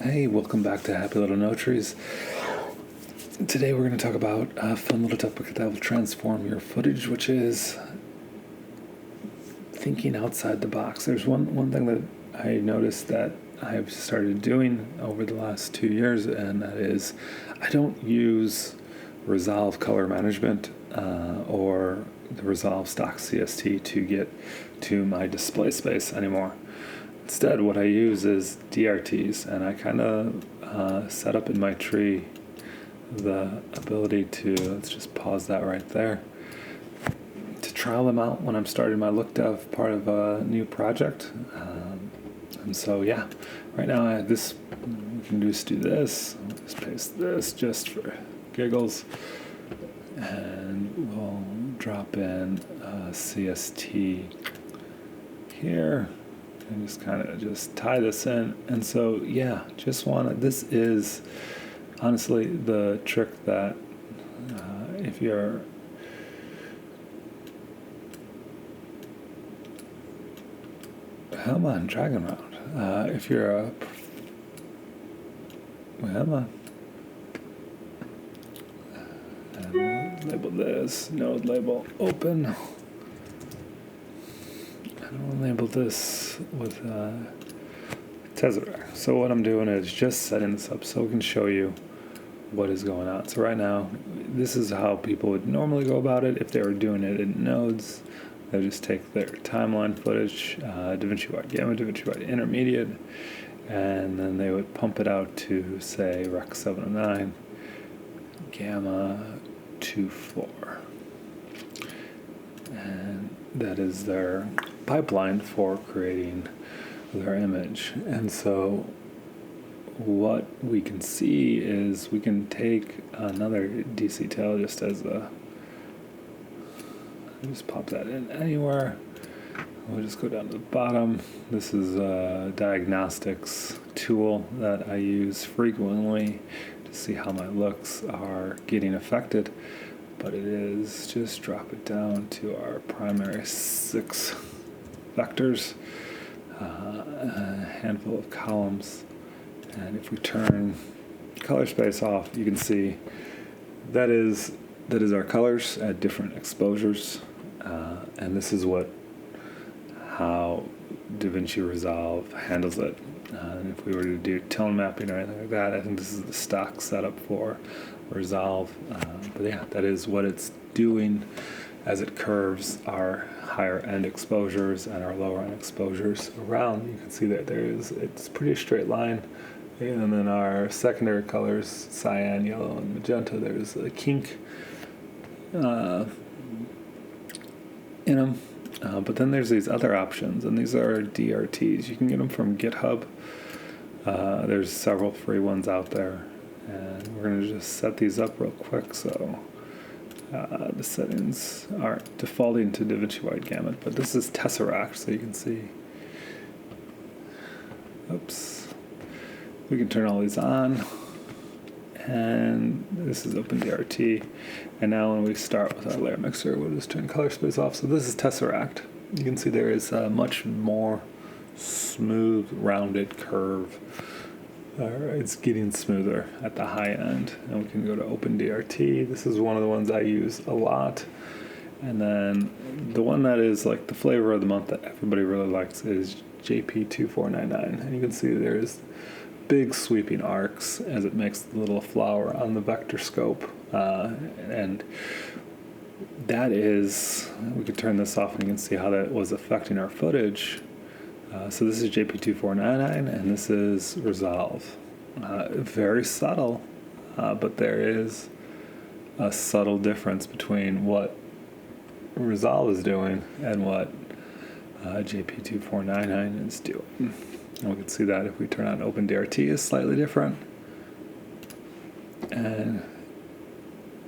Hey, welcome back to Happy Little Notaries. Today we're going to talk about a fun little topic that will transform your footage, which is thinking outside the box. There's one thing that I noticed that I've started doing over the last 2 years, and that is I don't use Resolve color management or the Resolve stock CST to get to my display space anymore. Instead, what I use is DRTs, and I kind of set up in my tree the ability to, let's just pause that right there, to trial them out when I'm starting my look dev part of a new project. And so, yeah, right now we can just do this. I'll just paste this just for giggles, and we'll drop in CST here. And just kind of just tie this in. And so, yeah, this is honestly the trick that if you're dragon round. If you're a and label this, node label open. I'll label this with Tesseract. So what I'm doing is just setting this up so we can show you what is going on. So right now, this is how people would normally go about it if they were doing it in nodes. They just take their timeline footage, Davinci Wide Gamma, Davinci Wide Intermediate, and then they would pump it out to, say, Rec 709, Gamma 24. And that is their pipeline for creating their image. And so what we can see is we can take another DC tail just as just pop that in anywhere. We'll just go down to the bottom. This is a diagnostics tool that I use frequently to see how my looks are getting affected. But it is just drop it down to our primary 6 vectors, a handful of columns, and if we turn color space off, you can see that is our colors at different exposures, and this is how Davinci Resolve handles it. And if we were to do tone mapping or anything like that, I think this is the stock setup for Resolve. But yeah, that is what it's doing as it curves our higher end exposures and our lower end exposures around. You can see that it's pretty straight line. And then our secondary colors, cyan, yellow, and magenta, there's a kink in them. But then there's these other options, and these are DRTs. You can get them from GitHub. There's several free ones out there. And we're going to just set these up real quick. So the settings are defaulting to Davinci Wide Gamut, but this is Tesseract, so you can see. Oops. We can turn all these on. And this is OpenDRT. And now when we start with our layer mixer, we'll just turn color space off. So this is Tesseract. You can see there is a much more smooth, rounded curve. It's getting smoother at the high end. And we can go to OpenDRT. This is one of the ones I use a lot. And then the one that is like the flavor of the month that everybody really likes is JP2499. And you can see there's big sweeping arcs as it makes the little flower on the vector scope. And that is, we could turn this off and you can see how that was affecting our footage. So this is JP2499 and this is Resolve. Very subtle, but there is a subtle difference between what Resolve is doing and what JP2499 is doing. And we can see that if we turn on OpenDRT is slightly different, and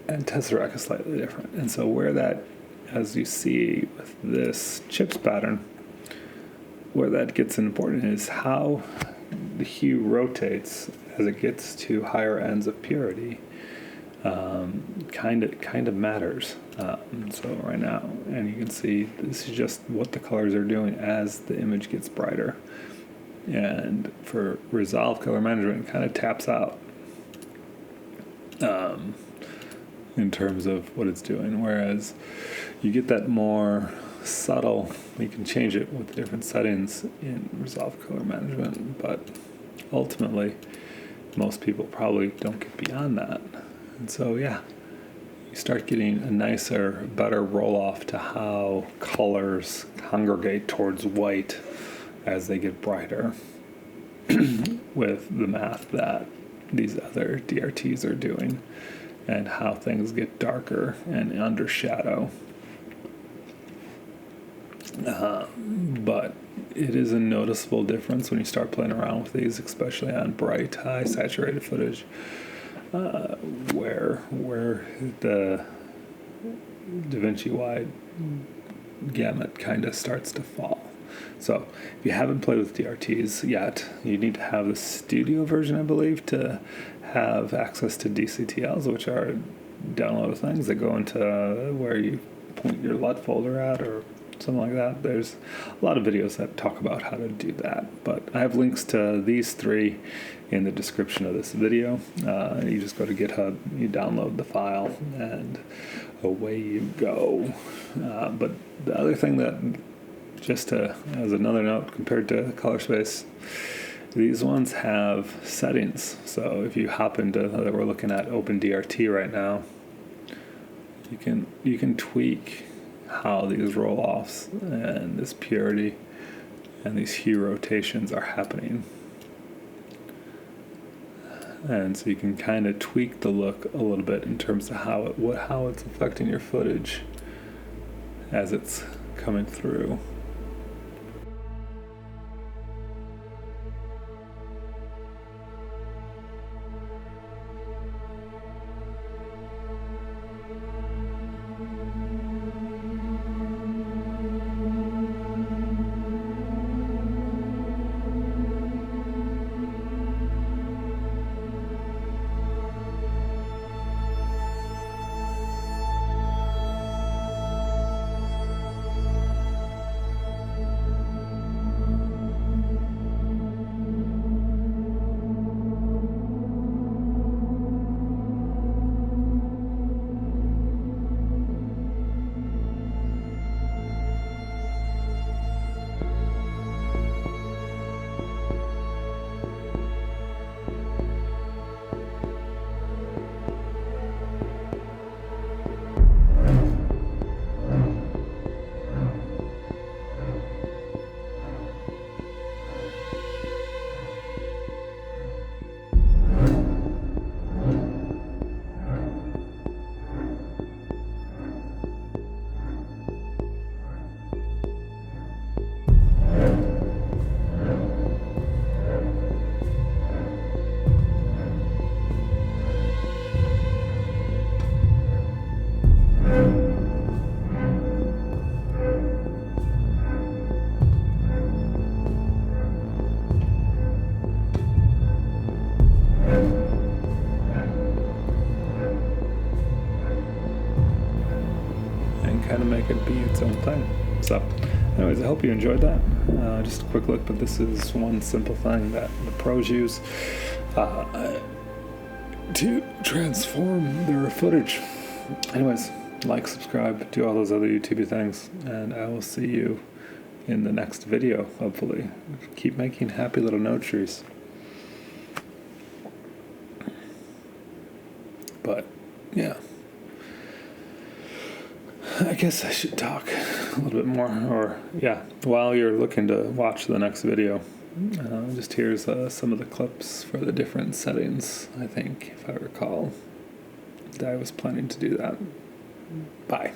Tesseract is slightly different. And so where that, as you see with this chips pattern, where that gets important is how the hue rotates as it gets to higher ends of purity. Kind of matters. So right now, and you can see this is just what the colors are doing as the image gets brighter. And for Resolve color management, it kind of taps out in terms of what it's doing. Whereas you get that more subtle, you can change it with different settings in Resolve color management, but ultimately most people probably don't get beyond that. And so yeah, you start getting a nicer, better roll-off to how colors congregate towards white as they get brighter with the math that these other DRTs are doing, and how things get darker and under shadow. But it is a noticeable difference when you start playing around with these, especially on bright, high saturated footage, where the Davinci wide gamut kind of starts to fall. So if you haven't played with DRTs yet, you need to have the studio version, I believe, to have access to DCTLs, which are download things that go into where you point your LUT folder at or something like that. There's a lot of videos that talk about how to do that, but I have links to these three in the description of this video. You just go to GitHub, you download the file, and away you go. But the other thing that, just as another note compared to Color Space, these ones have settings. So if you hop into that, we're looking at OpenDRT right now, you can tweak how these roll-offs and this purity and these hue rotations are happening. And so you can kind of tweak the look a little bit in terms of how it's affecting your footage as it's coming through. Kind of make it be its own thing. So anyways, I hope you enjoyed that. Just a quick look, but this is one simple thing that the pros use to transform their footage. Anyways, like, subscribe, do all those other YouTube things, and I will see you in the next video, hopefully. Keep making happy little node trees. But yeah, I guess I should talk a little bit more, or yeah, while you're looking to watch the next video, just here's some of the clips for the different settings, I think, if I recall, that I was planning to do that. Bye.